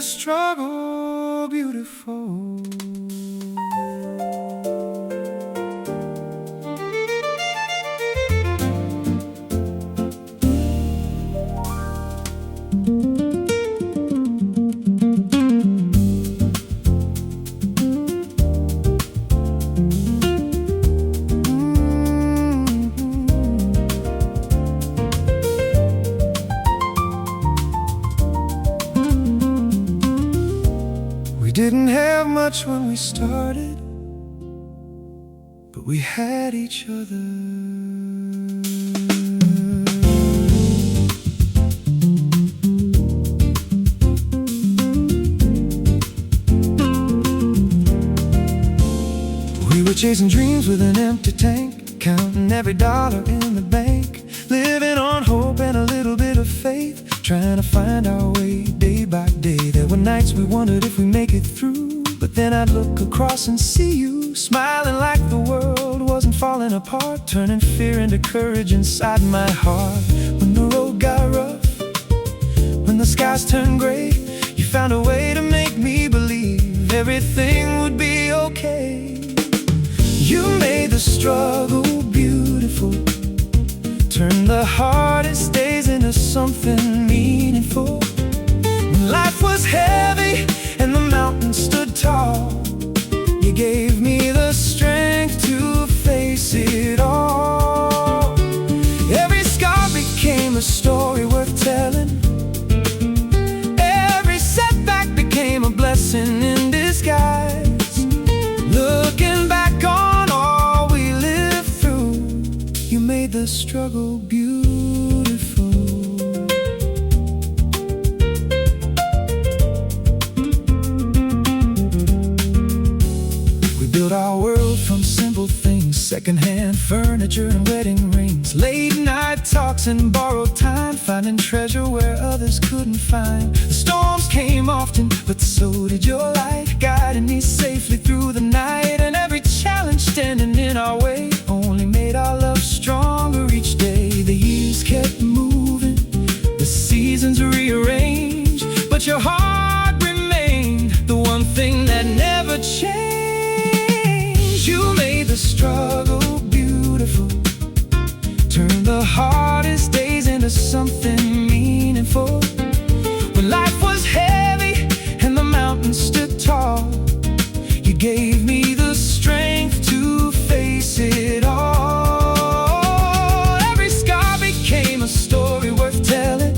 struggle beautiful. We didn't have much when we started, but we had each other. We were chasing dreams with an empty tank, counting every dollar in the bank, living on hope and a little bit of faith, trying to find our way day by day. There were nights we wondered if we make it through, but then I'd look across and see you, smiling like the world wasn't falling apart, turning fear into courage inside my heart. When the road got rough, when the skies turned gray, you found a way to make me believe everything would be okay. You made the struggle beautiful, turned the hardest days into something meaningful. When life was heavy and the mountain stood tall, you gave me the strength to face it all. Every scar became a story worth telling. Every setback became a blessing in disguise. Looking back on all we lived through, you made the struggle beautiful. We built our world from simple things, secondhand furniture and wedding rings, late night talks and borrowed time, finding treasure where others couldn't find. The storms came often, but so did your light, guiding me safely through the night. And every challenge standing in our way only made our love stronger each day. The years kept moving, the seasons rearranged, but your heart remained the one thing that never changed. You made the struggle beautiful, turned the hardest days into something meaningful. When life was heavy and the mountains stood tall, you gave me the strength to face it all. Every scar became a story worth telling.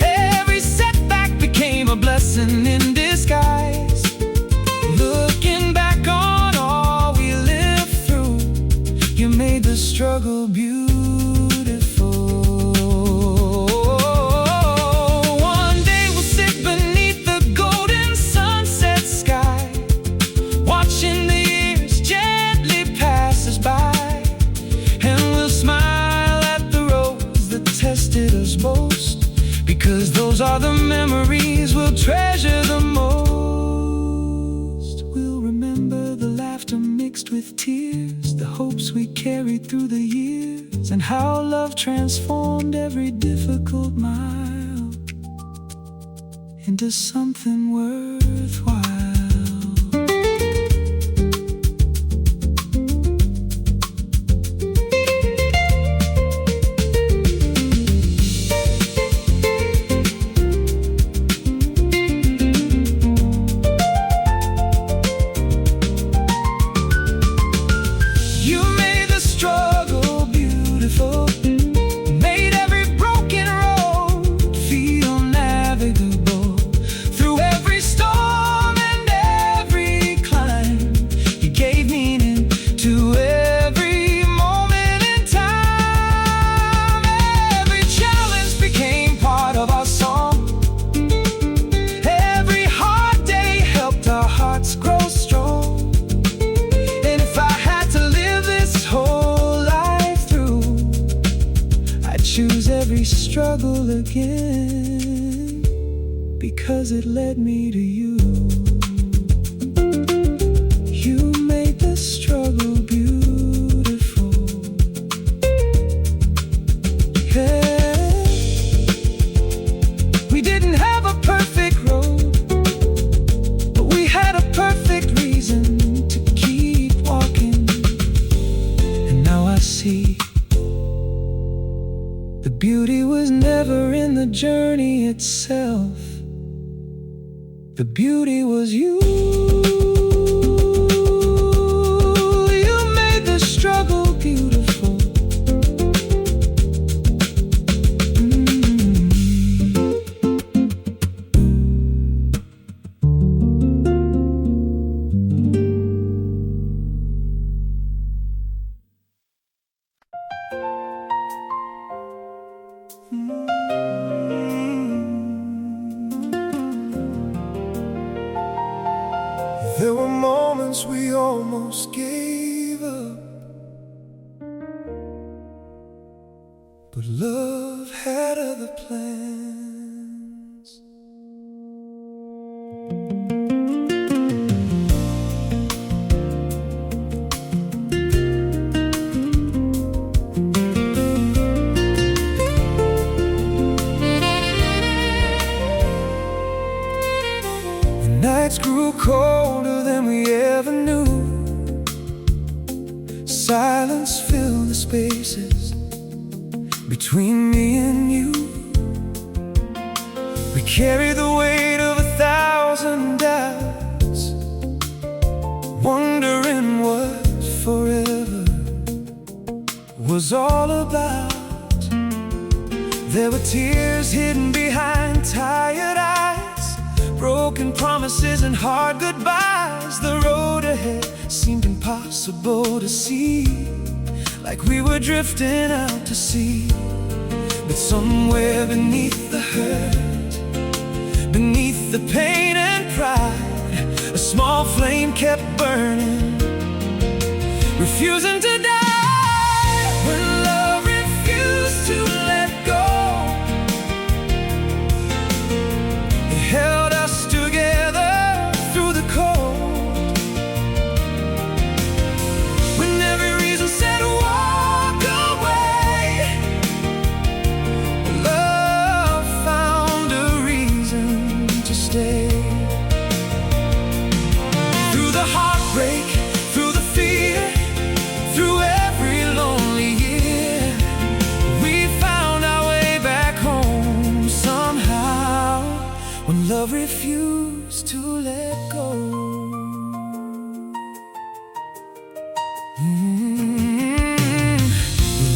Every setback became a blessing in disguise. Looking back on all we lived through, you made the struggle beautiful. One day we'll sit beneath the golden sunset sky, watching the years gently pass us by, and we'll smile at the roads that tested us most, because those are the memories we'll treasure the most. We'll remember the laughter mixed with tears, the hopes we carried through the years, and how love transformed every difficult mile into something worthwhile. You made the struggle beautiful, made every broken road feel navigable. Through every storm and every climb, you gave meaning to every moment in time. Every challenge became part of our song. Every hard day helped our hearts grow strong. And if I had to live this whole life through, I'd choose every struggle again, because it led me to you. You made the struggle beautiful. Yeah. We didn't have a perfect beauty was never in the journey itself. The beauty was you. You made the struggle beautiful. There were moments we almost gave up, but love had other plans. The nights grew colder than we ever knew. Silence filled the spaces between me and you. We carried the weight of 1,000 doubts, wondering what forever was all about. There were tears hidden behind tired eyes, broken promises and hard goodbyes. The road ahead seemed impossible to see, like we were drifting out to sea. But somewhere beneath the hurt, beneath the pain and pride, a small flame kept burning, refusing to die. When love refused to let go, it held us together through the cold. When every reason said walk away, love found a reason to stay. Through the heartbreak, through the fear, through every lonely year, we found our way back home somehow. When love refused to let go.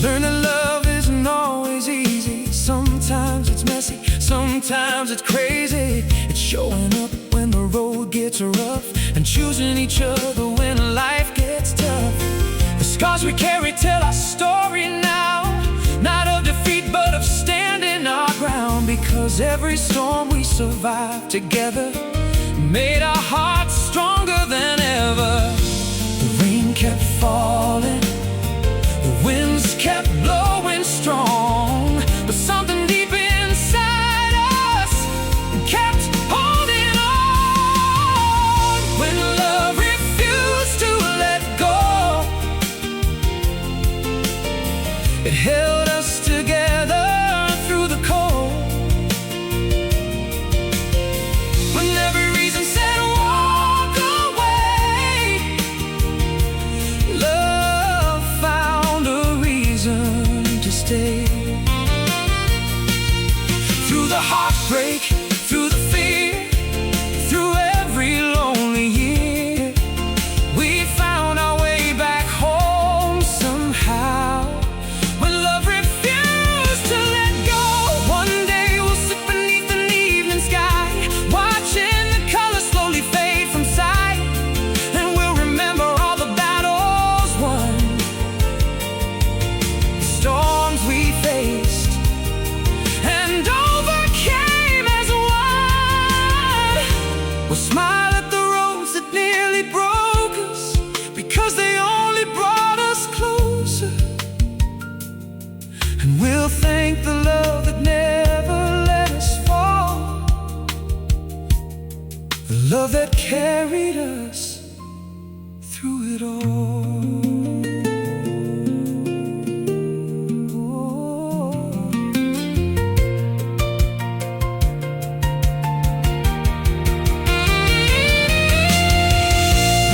Learn that love isn't always easy. Sometimes it's messy, sometimes it's crazy. It's showing up when the road gets rough, and choosing each other when life gets tough. The scars we carry tell our story now, not of defeat but of standing our ground. Because every storm we survived together made our hearts stronger than ever. The rain kept falling, the winds kept blowing strong, but something deep inside us kept holding on. When love refused to let go, it held us together through the cold. When every reason said walk away, love found a reason to stay. Through the heartbreak, through the fear, through every lonely year, we found our way back home somehow. When love refused to let go, one day we'll sit beneath an evening sky, watching the colors slowly fade from sight, and we'll remember all the battles won, the storms we faced and overcame as one. We'll smile at the roads that nearly broke us, because they only brought us closer. And we'll thank the love that never let us fall, the love that carried us through it all.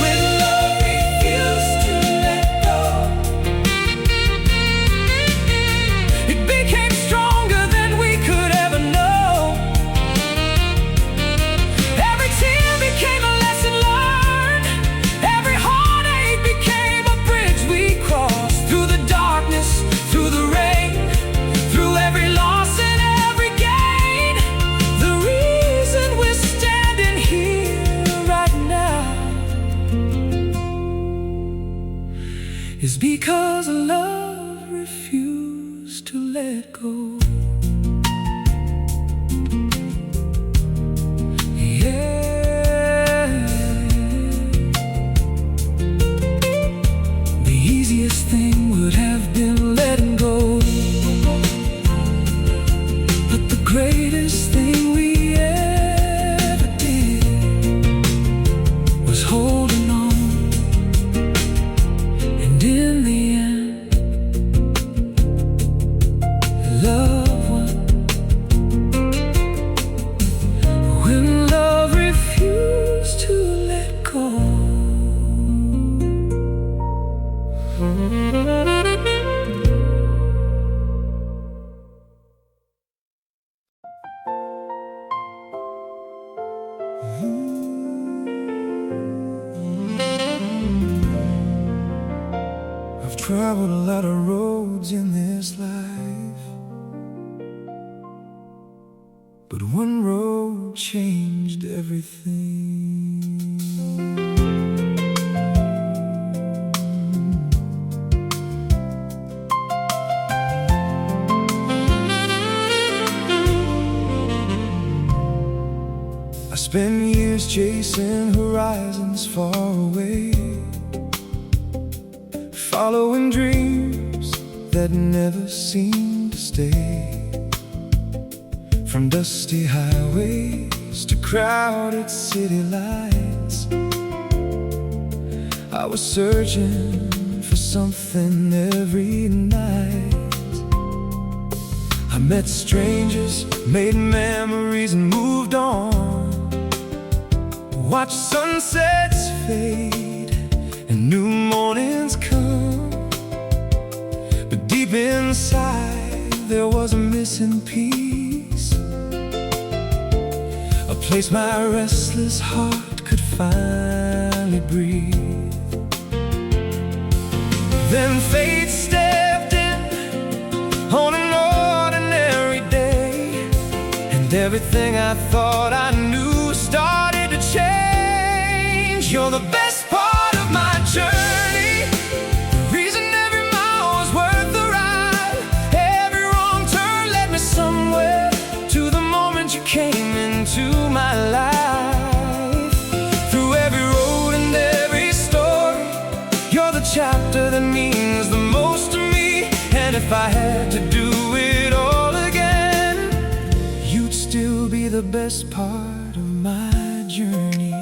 When love refused to let go, it became strong. let go. Yeah, the easiest thing would have been letting go, but the greatest thing we ever did was holding on. And in the end, love won. When love refused to let go. I've traveled a lot of roads in this life, but one road changed everything. I spent years chasing horizons far away, following dreams that never seemed to stay. From dusty highways to crowded city lights, I was searching for something every night. I met strangers, made memories and moved on. Watched sunsets fade and new mornings come, but deep inside there was a missing piece, a place my restless heart could finally breathe. Then fate stepped in on an ordinary day, and everything I thought I knew started to change. You're the best part of my journey, the reason every mile was worth the ride. Every wrong turn led me somewhere, to the moment you came into my life. Through every road and every story, you're the chapter that means the most to me. And if I had to do it all again, you'd still be the best part of my journey.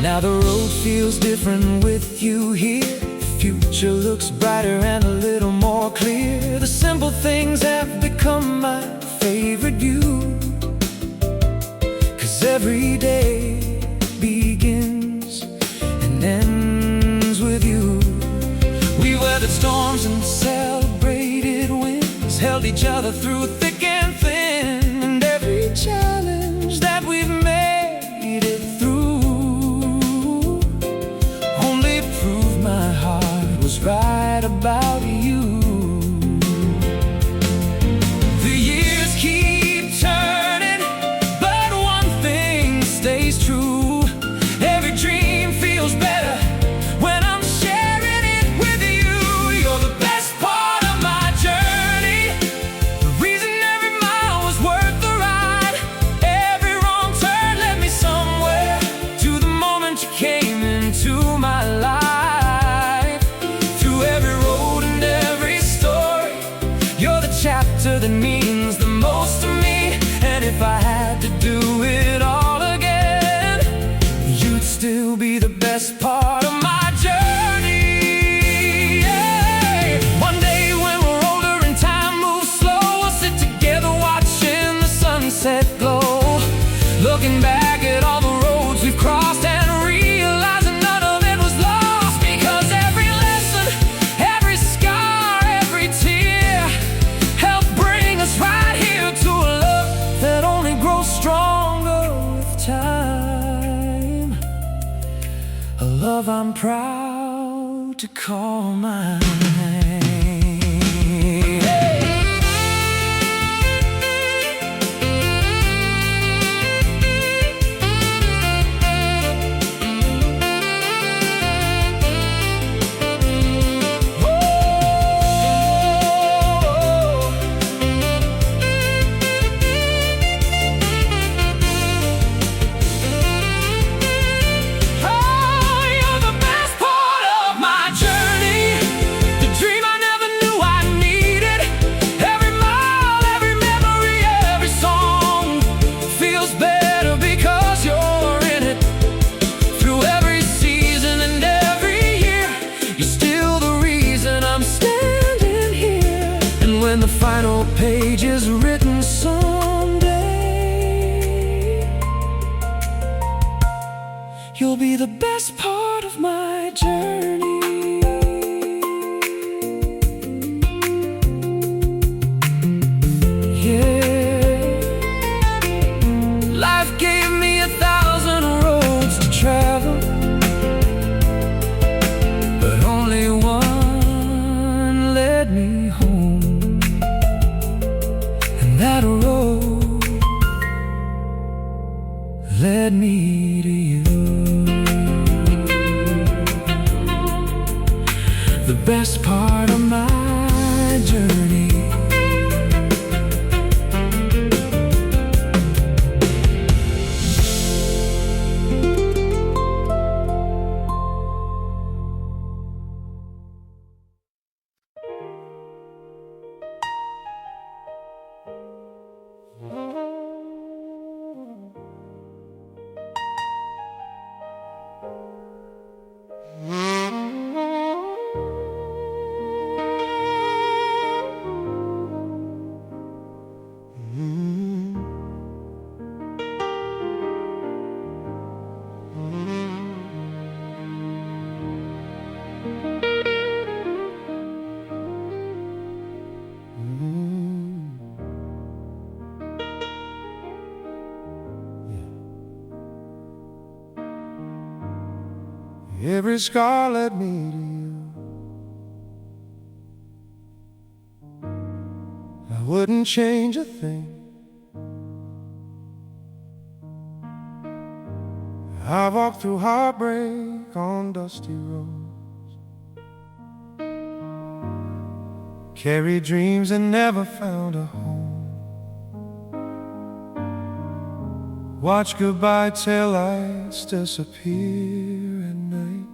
Now the road feels different with you here. The future looks brighter and a little more clear. The simple things have become my favorite view, 'cause every day begins and ends with you. We weathered storms and celebrated wins, held each other through thick and thin, and every challenge that we've made it through only proved my heart was right about you. The years keep turning, but one thing stays true. Every dream feels better when I'm sharing it with you. You're the best part of my journey, the reason every mile was worth the ride. Every wrong turn led me somewhere, to the moment you came into my life. Through every road and every story, you're the chapter that means the most to me. And if I had to do it all again, you'd still be the best part of my journey. Yeah. One day when we're older and time moves slow, we'll sit together watching the sunset glow, looking back at all the roads we've crossed and realizing none of it was lost. Because every lesson, every scar, every tear helped bring us right here to a love that only grows stronger with time. A love I'm proud to call mine. final page is written someday. You'll be the best part of my journey. Yeah, life gave me 1,000 roads to travel, but only one led me home, and that road led me to you. The best part of my journey. Every scar led me to you. I wouldn't change a thing. I've walked through heartbreak on dusty roads, carried dreams and never found a home, watched goodbye tail lights disappear at night,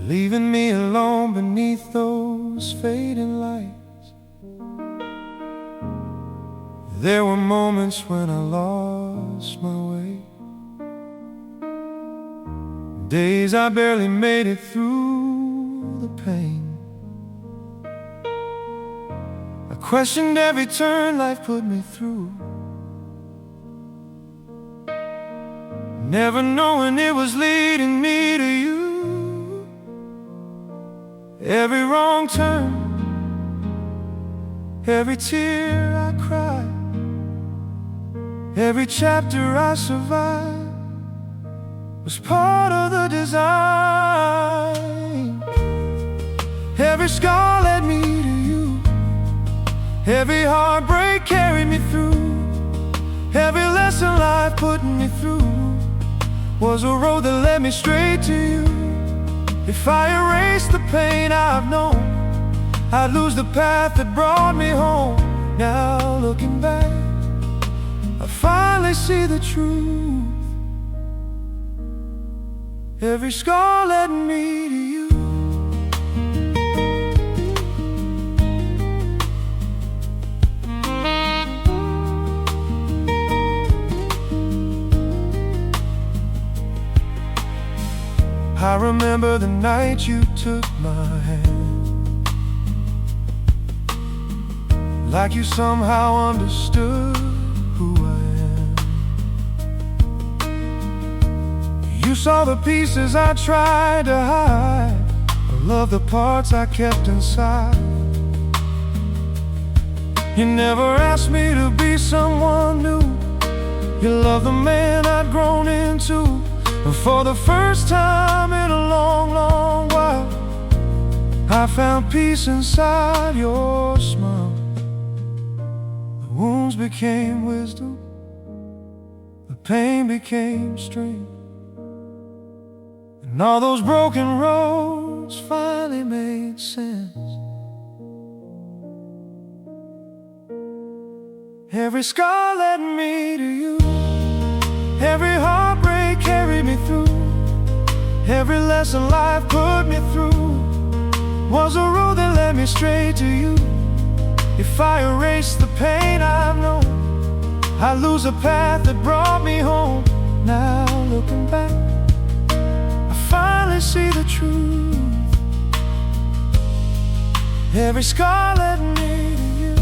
leaving me alone beneath those fading lights. There were moments when I lost my way, days I barely made it through the pain. I questioned every turn life put me through, never knowing it was leading me to you. Every wrong turn, every tear I cried, every chapter I survived was part of the design. Every scar led me to you, every heartbreak carried me through, every lesson life put me through was a road that led me straight to you. If I erased the pain I've known, I'd lose the path that brought me home. Now looking back, I finally see the truth. Every scar led me to you. I remember the night you took my hand, like you somehow understood who I am. You saw the pieces I tried to hide, I love the parts I kept inside. You never asked me to be someone new, you loved the man I'd grown into. And for the first time in a long, long while, I found peace inside your smile. The wounds became wisdom, the pain became strength, and all those broken roads finally made sense. Every scar led me to you, every heartbreak carried me through, every lesson life put me through was a road that led me straight to you. If I erased the pain I've known, I'd lose a path that brought me home. Now looking back, I finally see the truth. Every scar led me to you.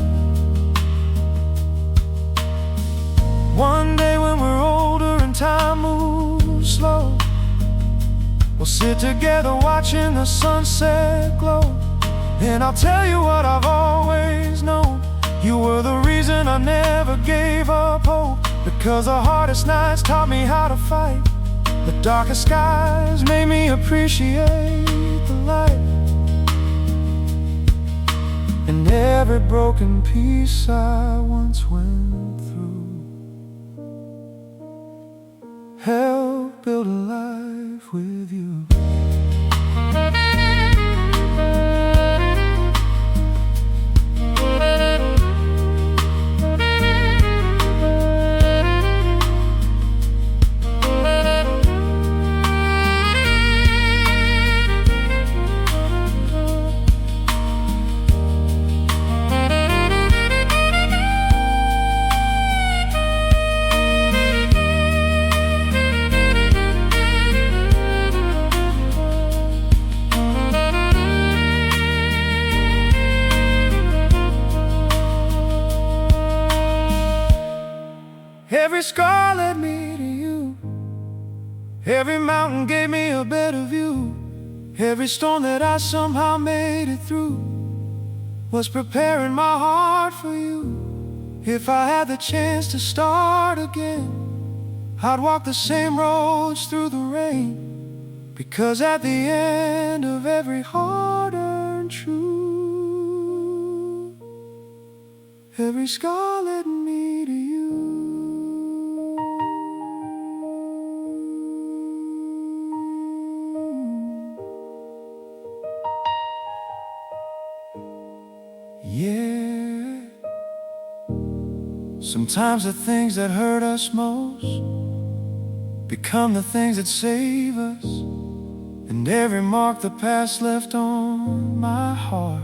One day when we're older and time moves slow, we'll sit together watching the sunset glow. And I'll tell you what I've always known: you were the reason I never gave up hope. Because the hardest nights taught me how to fight. The darkest skies made me appreciate the light. And every broken piece I once went through helped build a life with you. Every scar led me to you. Every mountain gave me a better view. Every storm that I somehow made it through was preparing my heart for you. If I had the chance to start again, I'd walk the same roads through the rain. Because at the end of every hard-earned truth, every scar led me to you. Yeah, sometimes the things that hurt us most become the things that save us. And every mark the past left on my heart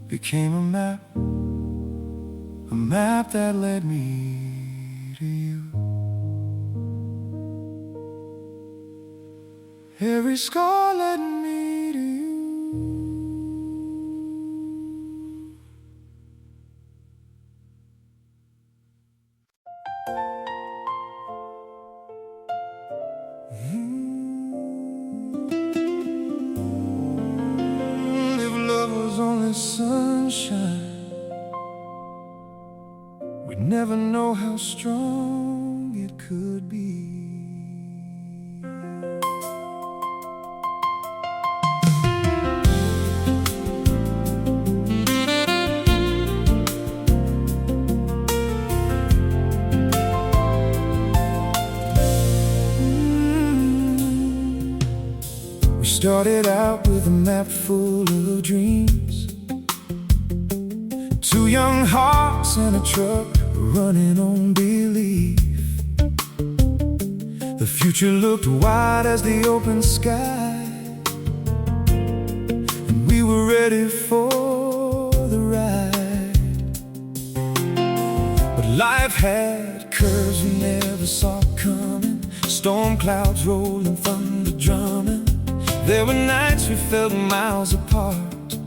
became a map that led me to you. Every scar led me to you. If love was only sunshine, we'd never know how strong it could be. Started out with a map full of dreams, two young hearts and a truck running on belief. The future looked wide as the open sky, and we were ready for the ride. But life had curves we never saw coming, storm clouds rolling, thunder drumming. There were nights we felt miles apart,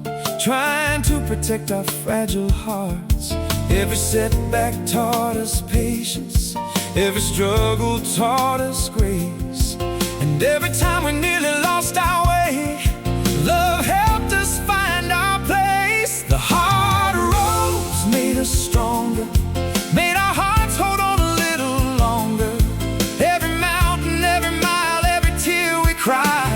trying to protect our fragile hearts. Every setback taught us patience, every struggle taught us grace. And every time we nearly lost our way, love helped us find our place. The hard roads made us stronger, made our hearts hold on a little longer. Every mountain, every mile, every tear we cried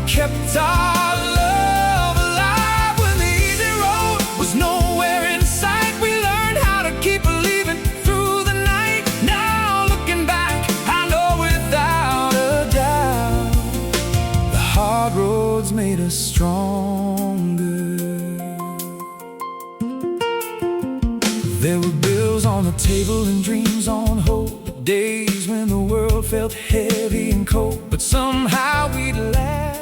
kept our love alive. When the easy road was nowhere in sight, we learned how to keep believing through the night. Now looking back, I know without a doubt, the hard roads made us stronger. There were bills on the table and dreams on hold, days when the world felt heavy and cold. But somehow we'd laugh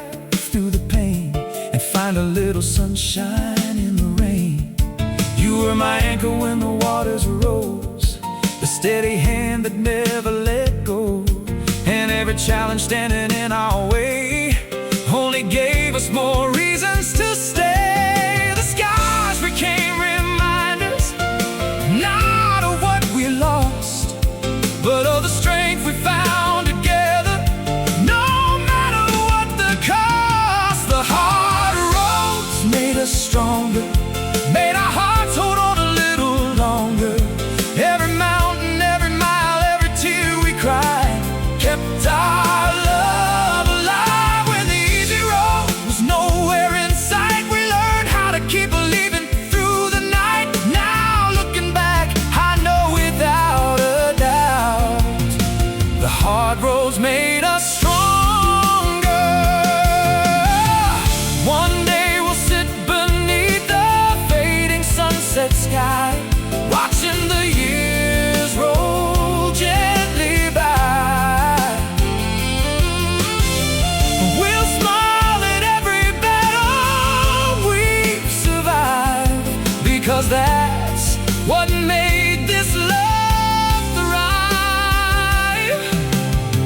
through the pain and find a little sunshine in the rain. You were my anchor when the waters rose, the steady hand that never let go. And every challenge standing in our way only gave us more reasons to stay. The because that's what made this love thrive.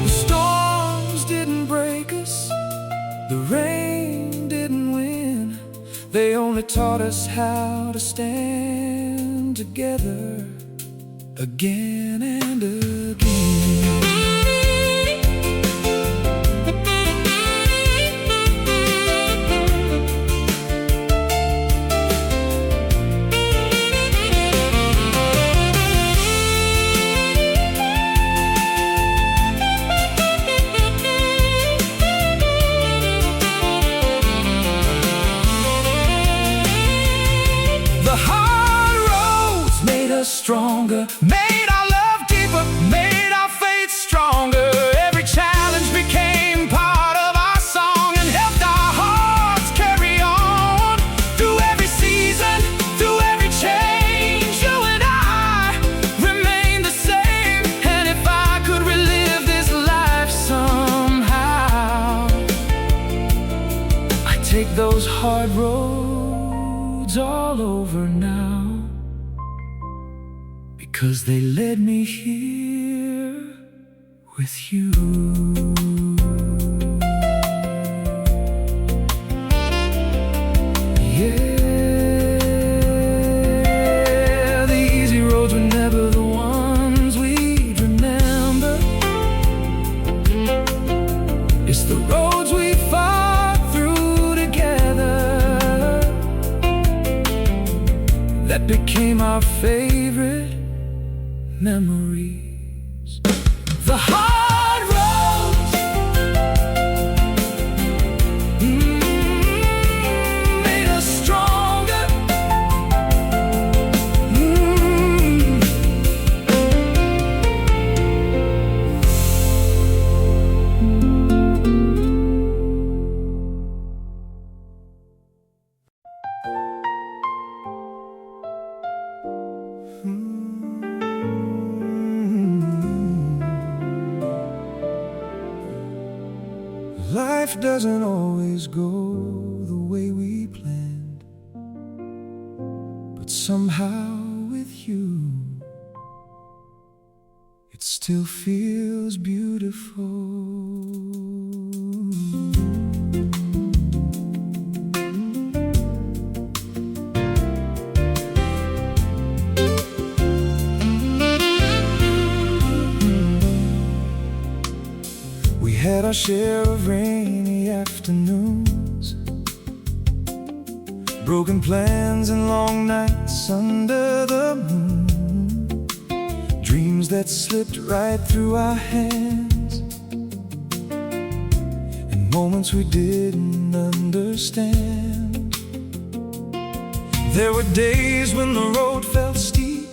The storms didn't break us, the rain didn't win. They only taught us how to stand together again and again. The hard roads made us stronger, made our love deeper, made our faith stronger. Every challenge became part of our song and helped our hearts carry on. Through every season, through every change, you and I remain the same. And if I could relive this life somehow, I'd take those hard roads all over now, because they led me here with you. Yeah, the easy roads were never the ones we'd remember. It's the roads we fought through together that became our favorite memories. The hard roads made us stronger. Life doesn't always go the way we planned, but somehow with you, it still feels beautiful. We had our share of rainy afternoons, broken plans and long nights under the moon, dreams that slipped right through our hands, and moments we didn't understand. There were days when the road felt steep,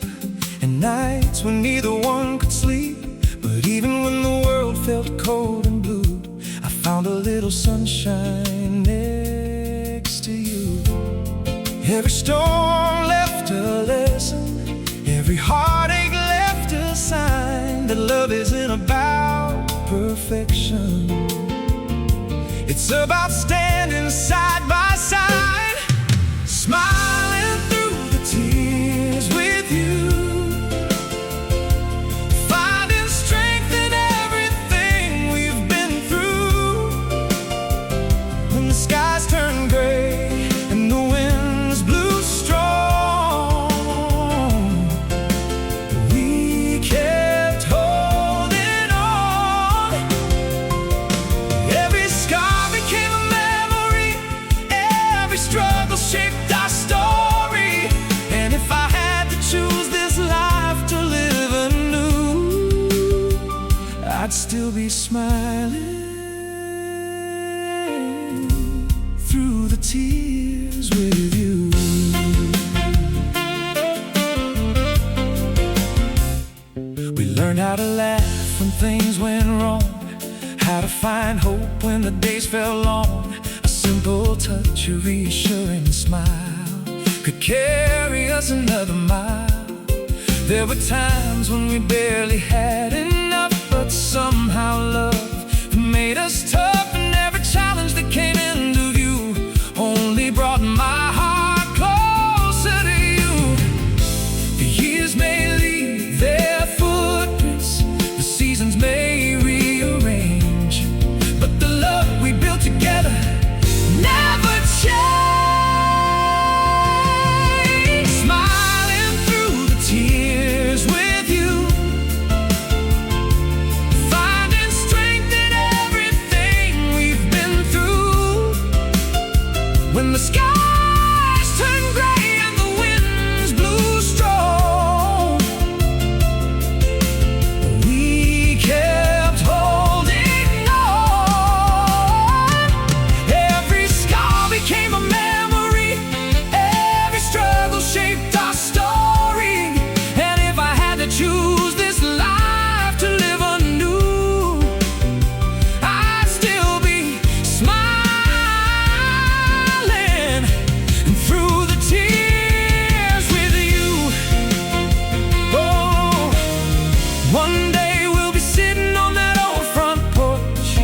and nights when neither one could sleep. But even when the world felt cold and blue, I found a little sunshine next to you. Every storm left a lesson, every heartache left a sign that love isn't about perfection. It's about standing side by side, smiling through the tears with you. Shaped our story, and if I had to choose this life to live anew, I'd still be smiling through the tears with you. We learned how to laugh when things went wrong, how to find hope when the days felt long. Simple touch, a reassuring smile could carry us another mile. There were times when we barely had enough, but somehow love made us tough. And every challenge that came into view only brought my heart closer to you. When the skies turned gray and the winds blew strong, we kept holding on. Every scar became a memory, every struggle shaped our story. And if I had to choose this life to live anew, I'd still be smiling through the tears with you. Oh, one day we'll be sitting on that old front porch,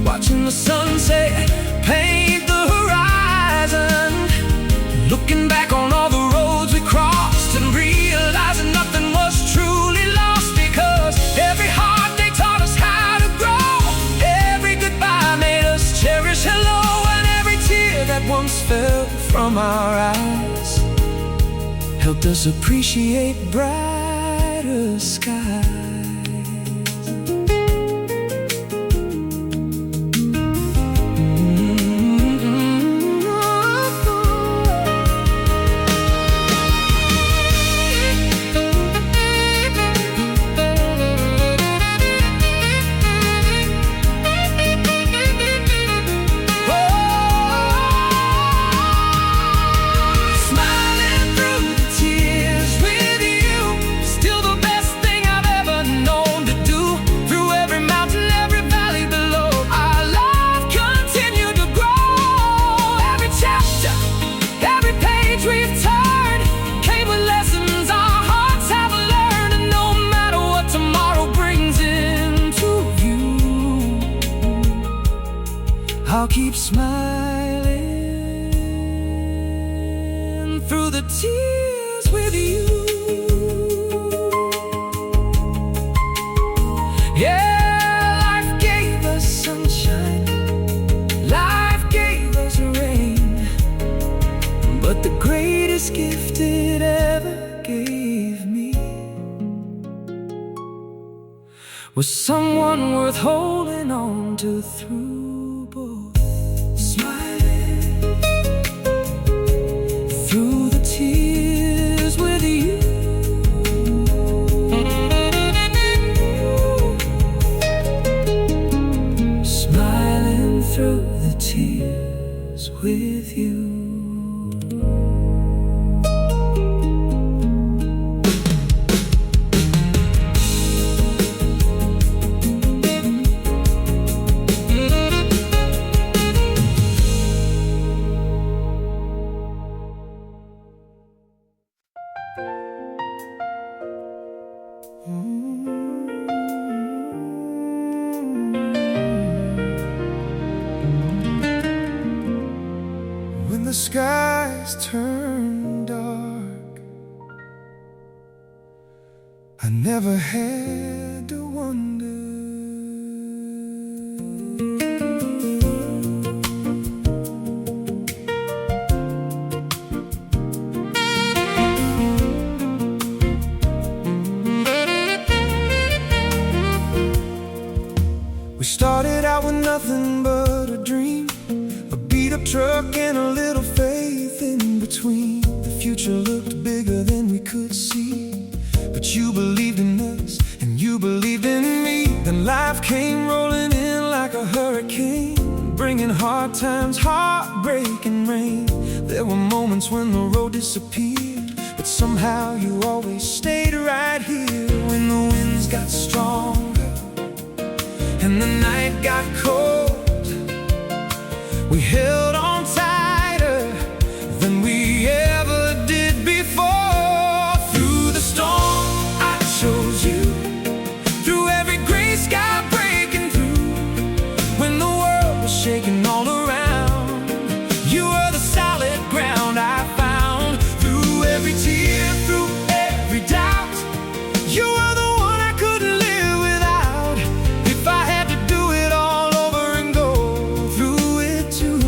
watching the sunset paint the horizon, looking back on all the roads we crossed and realizing nothing was truly lost, because every heart they taught us how to grow, every goodbye made us cherish hello, and every tear that once fell from our eyes helped us appreciate brighter skies. Smiling through the tears with you, still the best thing I've ever known to do. Through every mountain, every valley below, our love continued to grow. Every chapter, every page we've turned came with lessons our hearts have learned. And no matter what tomorrow brings into view, I'll keep smiling through the tears with you. Yeah, life gave us sunshine, life gave us rain, but the greatest gift it ever gave me was someone worth holding on to through both. Smiling through the tears with you. Smiling through the tears with you. When the skies turn dark, I never had to wonder. We started out with nothing but a dream, a beat-up truck and a little faith in between. The future looked bigger than we could see, but you believed in us and you believed in me. Then life came rolling in like a hurricane, bringing hard times, heartbreak and rain. There were moments when the road disappeared, but somehow you always stayed right here. When the winds got stronger and the night got cold, we held on tighter than we ever did before. Through the storm, I chose you. Through every gray sky breaking through, when the world was shaking all around, you were the solid ground I found. Through every tear, through every doubt, you were the one I couldn't live without. If I had to do it all over and go through it too,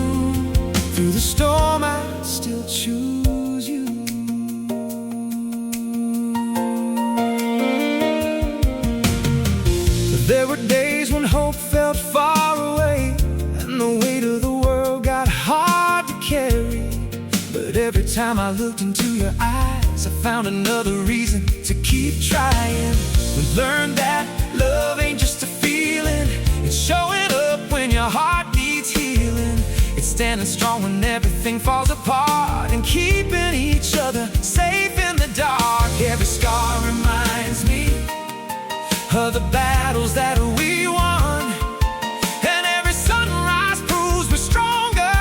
time I looked into your eyes, I found another reason to keep trying. We learned that love ain't just a feeling, it's showing up when your heart needs healing. It's standing strong when everything falls apart, and keeping each other safe in the dark. Every scar reminds me of the battles that we won, and every sunrise proves we're stronger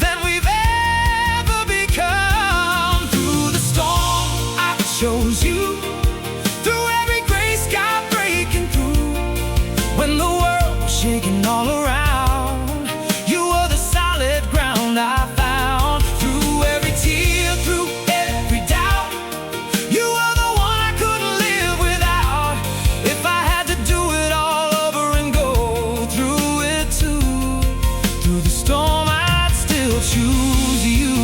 than we've ever become. Through the storm, I chose you. Through every gray sky breaking through, when the world was shaking all around, you were the solid ground I found. Through every tear, through every doubt, you were the one I couldn't live without. If I had to do it all over and go through it too, through the storm I'd still choose you.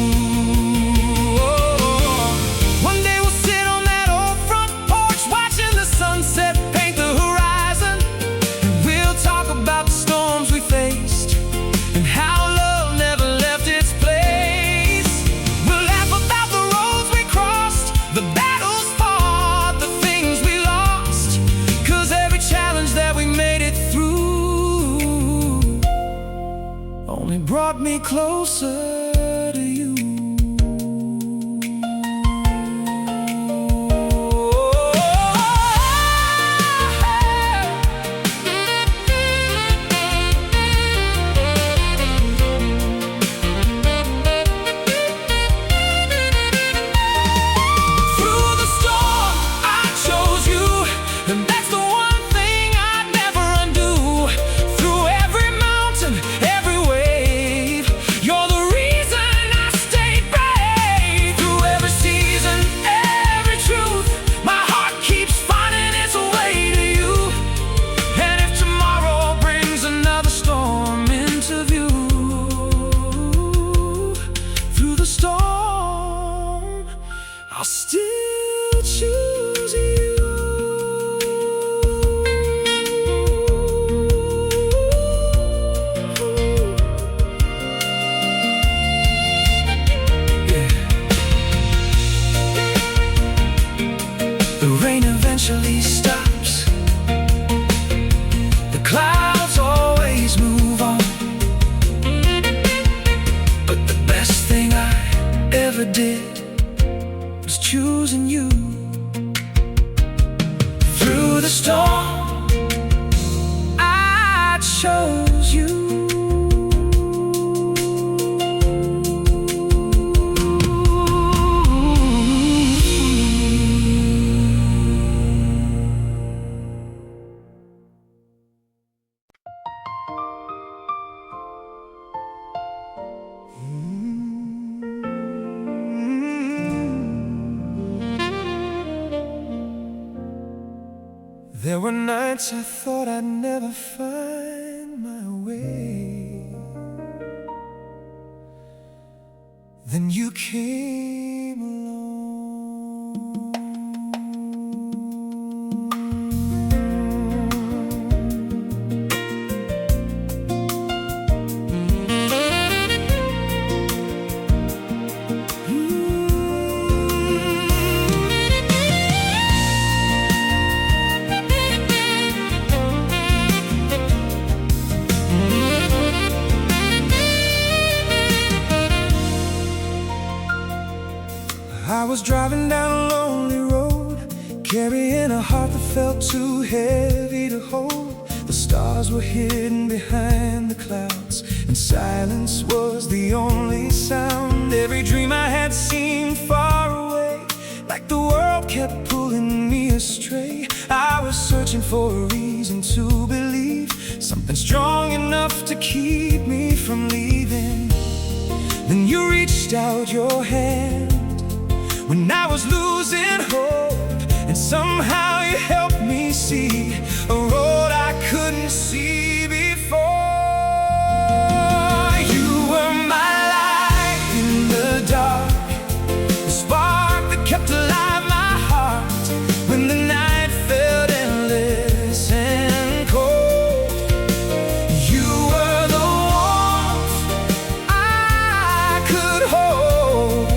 Oh. One day we'll sit on that old front porch, watching the sunset paint the horizon, and we'll talk about the storms we faced and how love never left its place. We'll laugh about the roads we crossed, the battles fought, the things we lost, 'cause every challenge that we made it through only brought me closer to you. Through the storm, I chose you, and that's the one thing I'd never undo. Through every mountain, every wave, you're the reason I stayed brave. Through every season, every truth, my heart keeps finding its way to you. And if tomorrow brings another storm into view, through the storm, I'll still choose you. Yeah. The rain eventually stops, the clouds always move on, but the best thing I ever did was choosing you. Through the storm, I chose you. There were nights I thought I'd never find my way. Then you came along. I was driving down a lonely road, carrying a heart that felt too heavy to hold. The stars were hidden behind the clouds, and silence was the only sound. Every dream I had seemed far away, like the world kept pulling me astray. I was searching for a reason to believe, something strong enough to keep me from leaving. Then you reached out your hand when I was losing hope, and somehow you helped me see a road I couldn't see before. You were my light in the dark, the spark that kept alive my heart when the night felt endless and cold. You were the warmth I could hold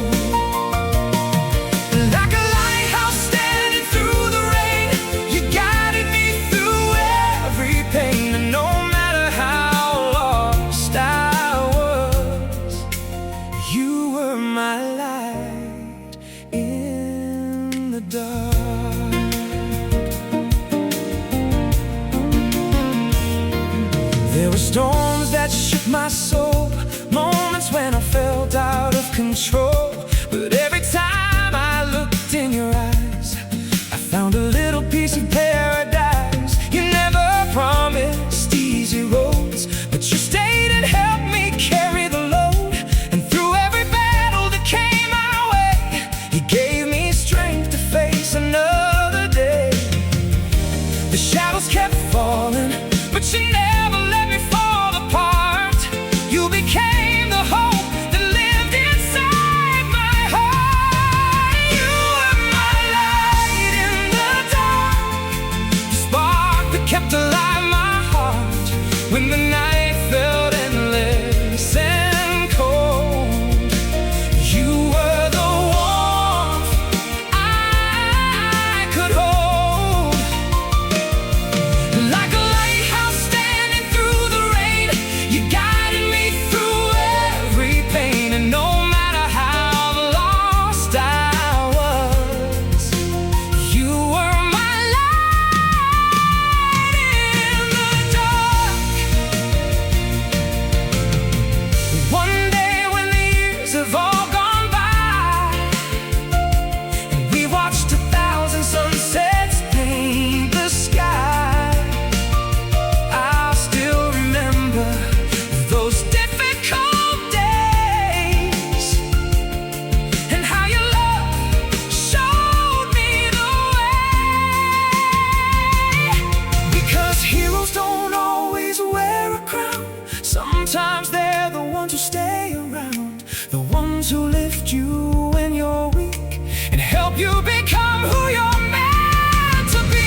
friends who lift you when you're weak and help you become who you're meant to be.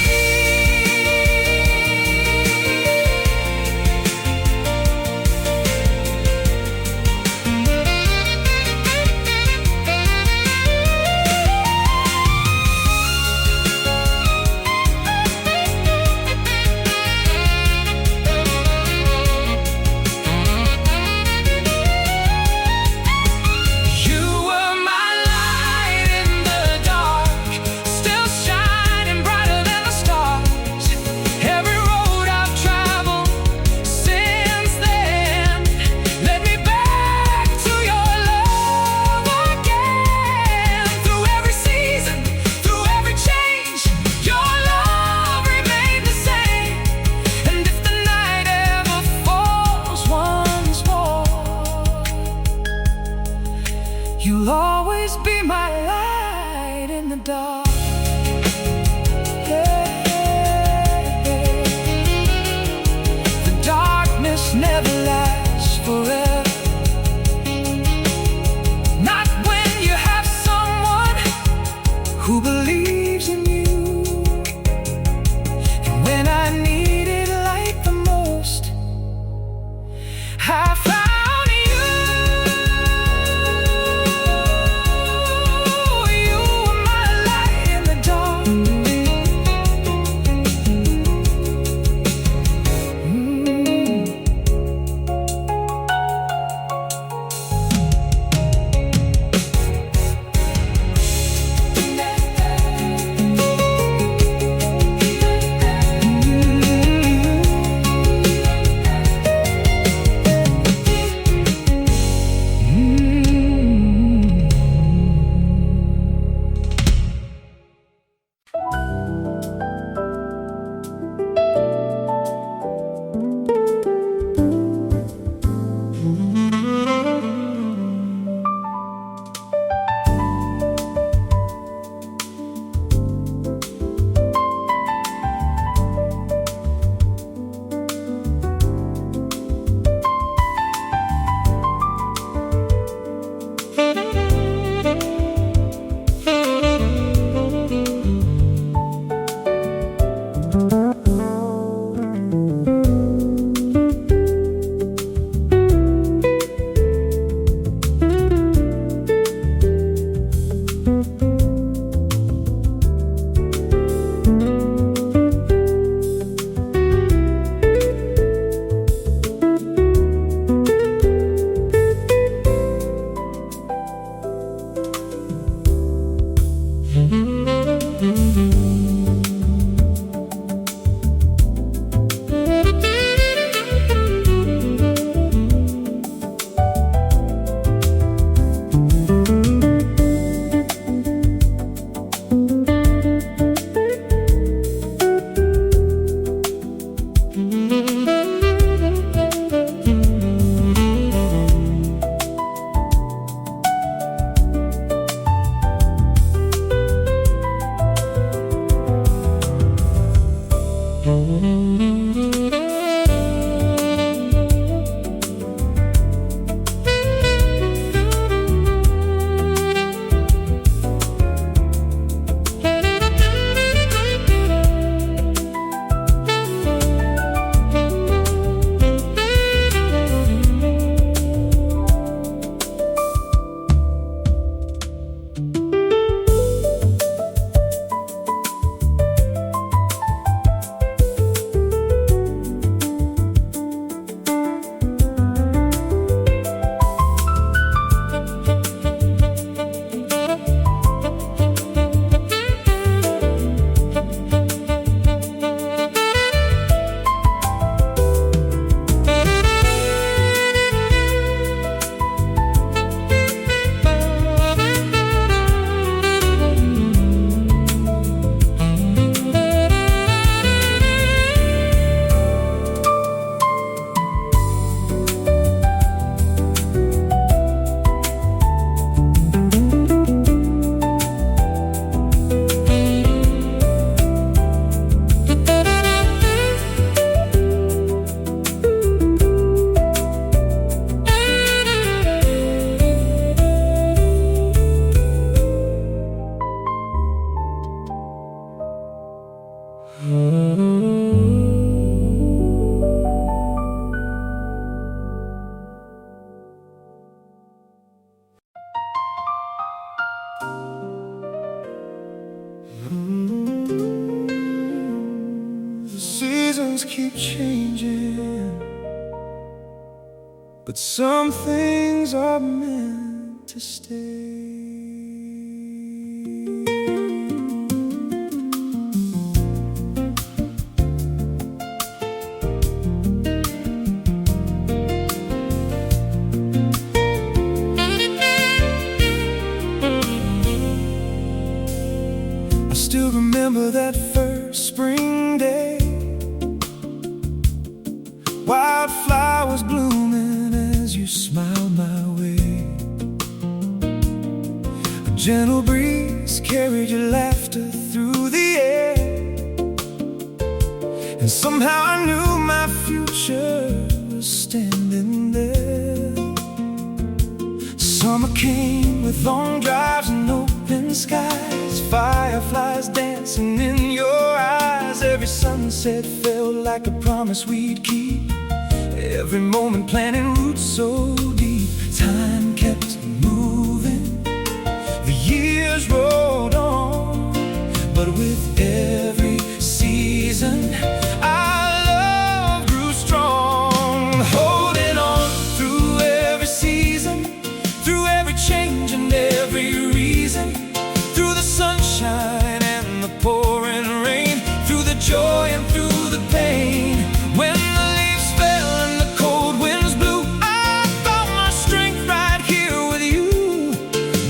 You'll always be my light in the dark. The darkness never lasts forever. Not when you have someone who believes in you. And when I need it like the most, I found you were my light. keep changing, but some things are meant to stay. I still remember that first spring day, wildflowers blooming as you smiled my way. A gentle breeze carried your laughter through the air, and somehow I knew my future was standing there. Summer came with long drives and open skies, fireflies dancing in your eyes. Every sunset felt like a promise we'd keep, every moment planting roots so deep. Time kept moving, the years rolled on, but with every season our love grew strong. Holding on through every season, through every change and every reason, through the sunshine and the pouring rain, through the joy and through the pain. When the leaves fell and the cold winds blew, I found my strength right here with you.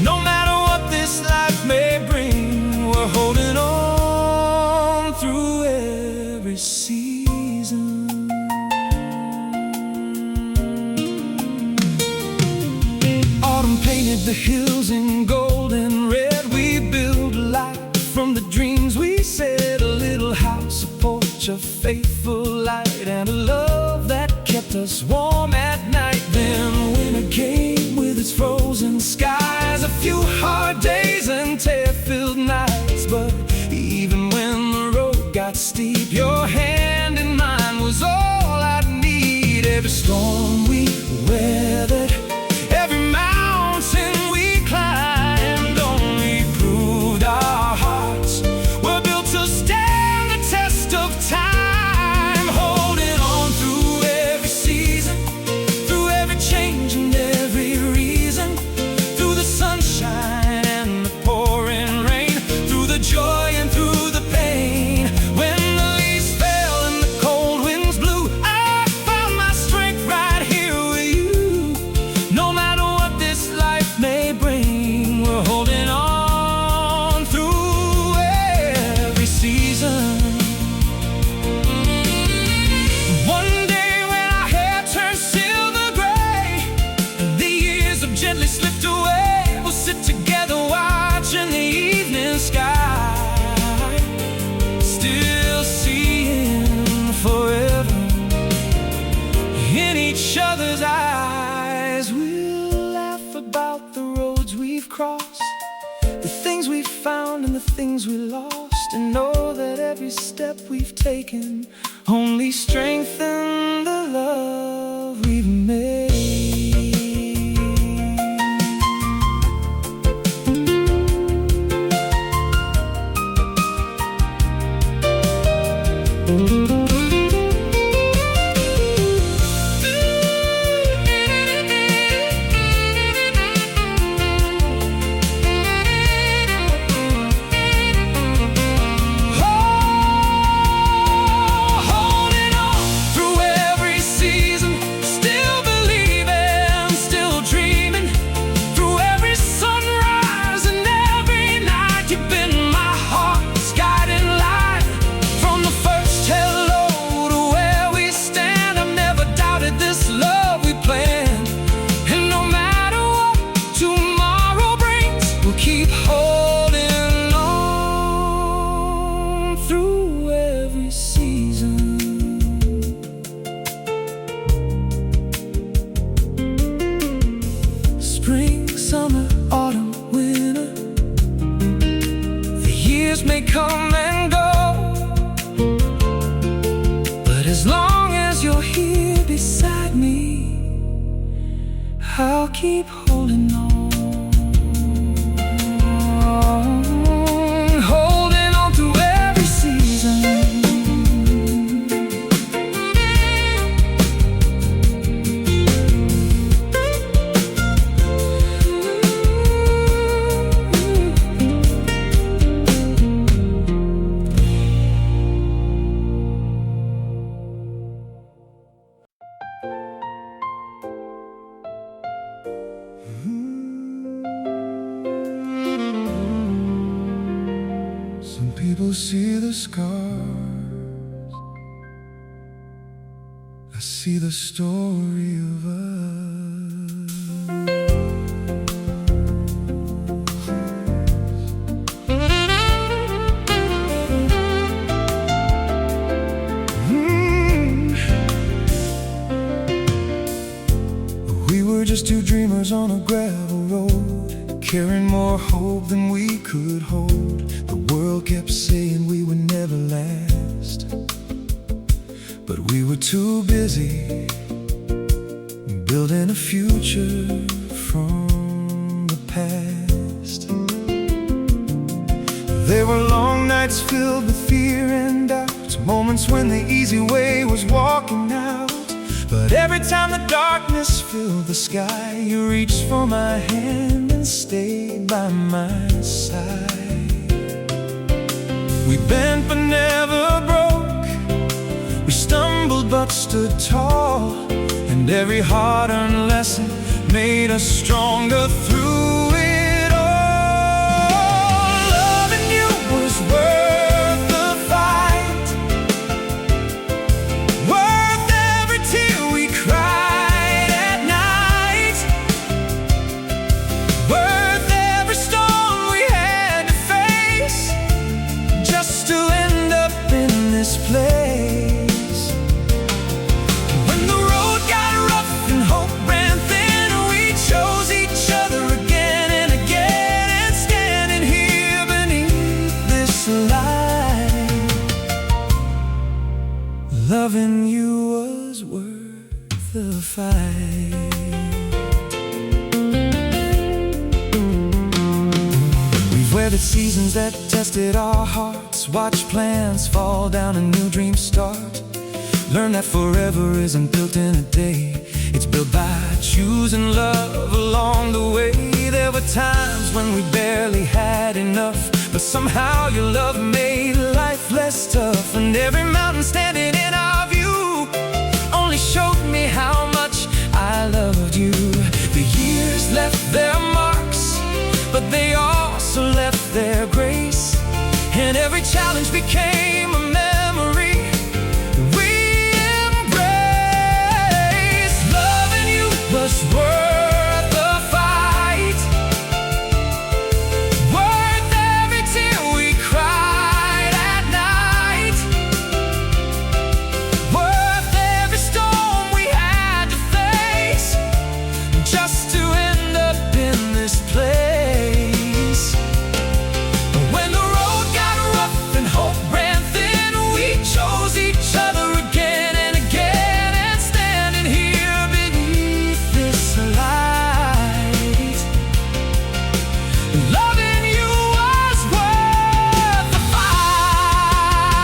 No matter what this life may bring, we're holding on through every season. Autumn painted the hills in gold and red. We built a life from the dreams we said, a little house, a porch, a faithful light, and a love that kept us warm at night. Then winter came with its frozen skies, a few hard days and tear-filled nights. But even when the road got steep, your hand in mine was all I'd need. Every storm we weathered, every mountain we climbed, only proved our hearts were built to stand the test of time. Holding on through every season, through every change and every reason, through the sunshine and the pouring rain, through the joy and through the pain. When the leaves fell and the cold winds blew, I found my strength right here with you. No matter what this life may bring, we're holding on through every season. One day when our hair turned silver gray and the years have gently slipped away, we'll sit together watching the evening sky, still seeing forever in each other's eyes. We'll laugh about the roads we've crossed, the things we've found and the things we lost, and know that every step we've taken only strengthened the love we've made. Holding on through every season, still believing, still dreaming, through every sunrise and every night. You've been my heart's guiding light, from the first hello to where we stand. I've never doubted this love we planned, and no matter what tomorrow brings, we'll keep holding on through every season. Spring, summer, autumn, winter, the years may come and go, but as long as you're here beside me, I'll keep holding on. Holding on through every season. people see the scars, I see the story of us. We were just two dreamers on a gravel road, carrying more hope than we could hold. The world kept saying we would never last, but we were too busy building a future from the past. There were long nights filled with fear and doubt, moments when the easy way was walking out. But every time the darkness filled the sky, you reached for my hand and stayed by my side. We bent but never broke, we stumbled but stood tall, and every hard-earned lesson made us stronger through it all. Loving you was worth the fight, worth every tear we cried at night, worth every storm we had to face, just to end up in this place. When the road got rough and hope ran thin, we chose each other again and again, and standing here beneath this light, loving you was worth the fight. We've weathered seasons that tested our hearts, watched plans fall down and new dreams start. Learn that forever isn't built in a day, it's built by choosing love along the way. There were times when we barely had enough, but somehow your love made life less tough. And every mountain standing in our view only showed me how much I loved you. The years left their marks, but they also left their grace, and every challenge became a memory we embraced. Loving you was worth the fight, worth every tear we cried at night, worth every storm we had to face, just to end up in this place. When the road got rough and hope ran thin, we chose each other again and again, and standing here beneath this light, loving you was worth the fight.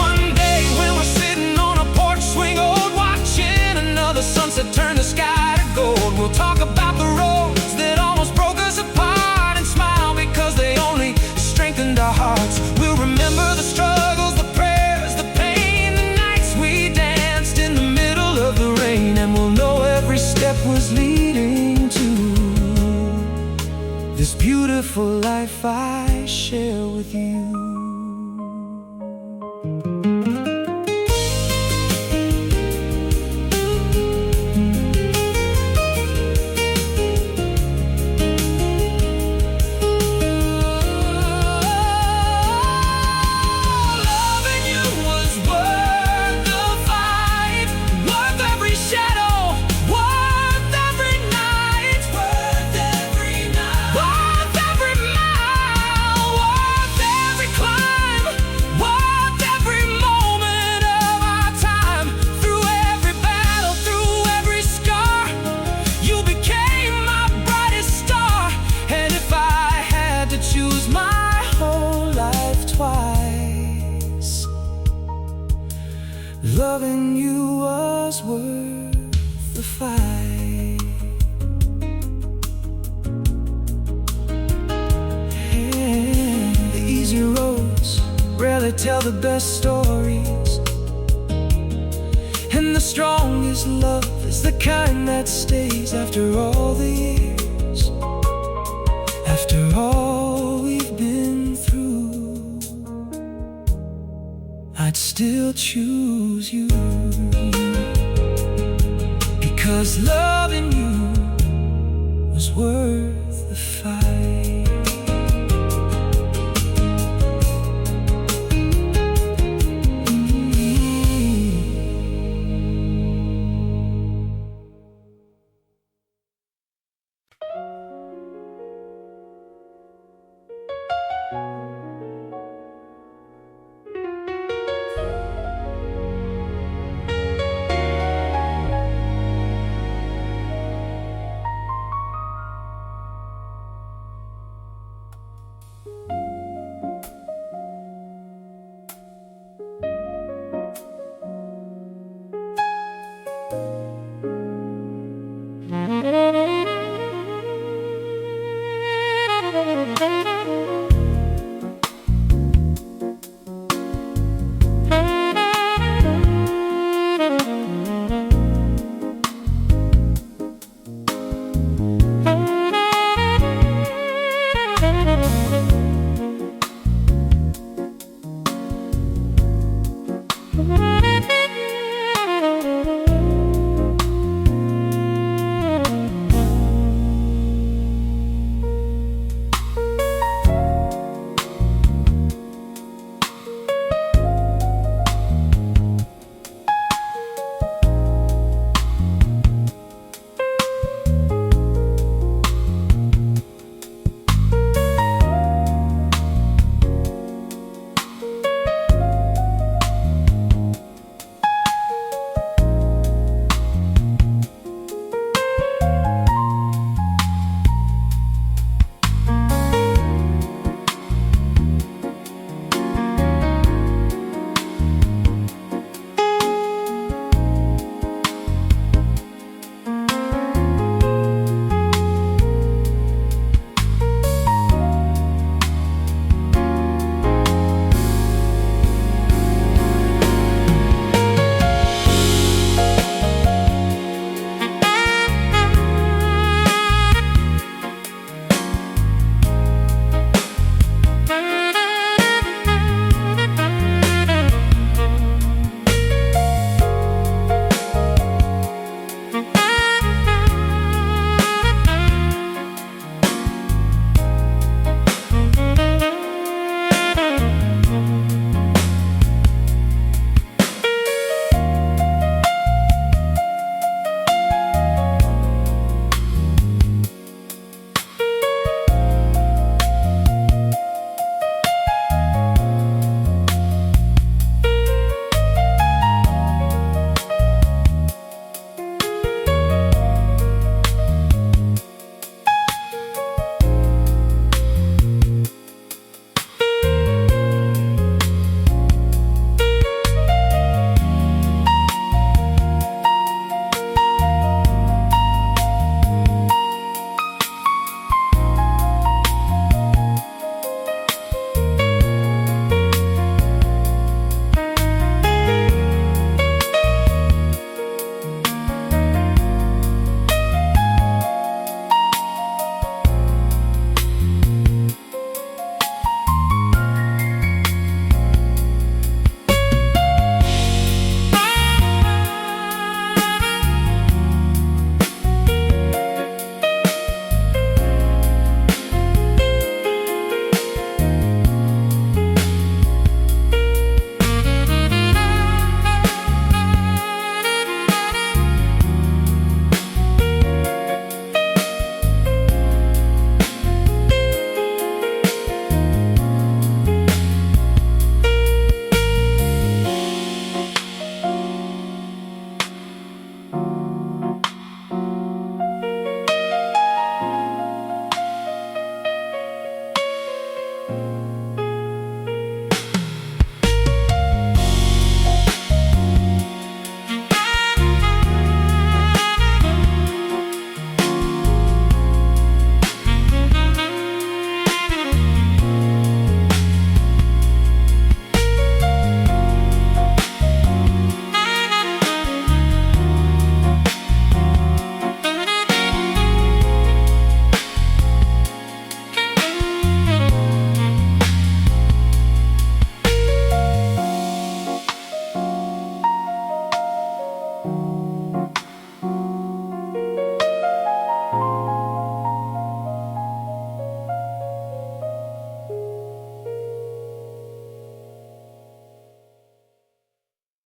One day when we're sitting on a porch swing old, watching another sunset turn the sky to gold, we'll talk about the roads that almost broke us apart, and smile because they only strengthened our hearts. We'll remember the struggles, the prayers, the pain, the nights we danced in the middle of the rain, and we'll know every step was leading to this beautiful life I share with you. Loving you was worth the fight, worth every shadow, worth every night, worth every night, worth every mile, worth every climb, worth every moment of our time. Through every battle, through every scar, you became my brightest star. And if I had to choose my whole life twice, loving you was worth the fight. And the easy roads rarely tell the best stories, and the strongest love is the kind that stays after all the years, after all we've been through. choose you, because loving you was worth the fight.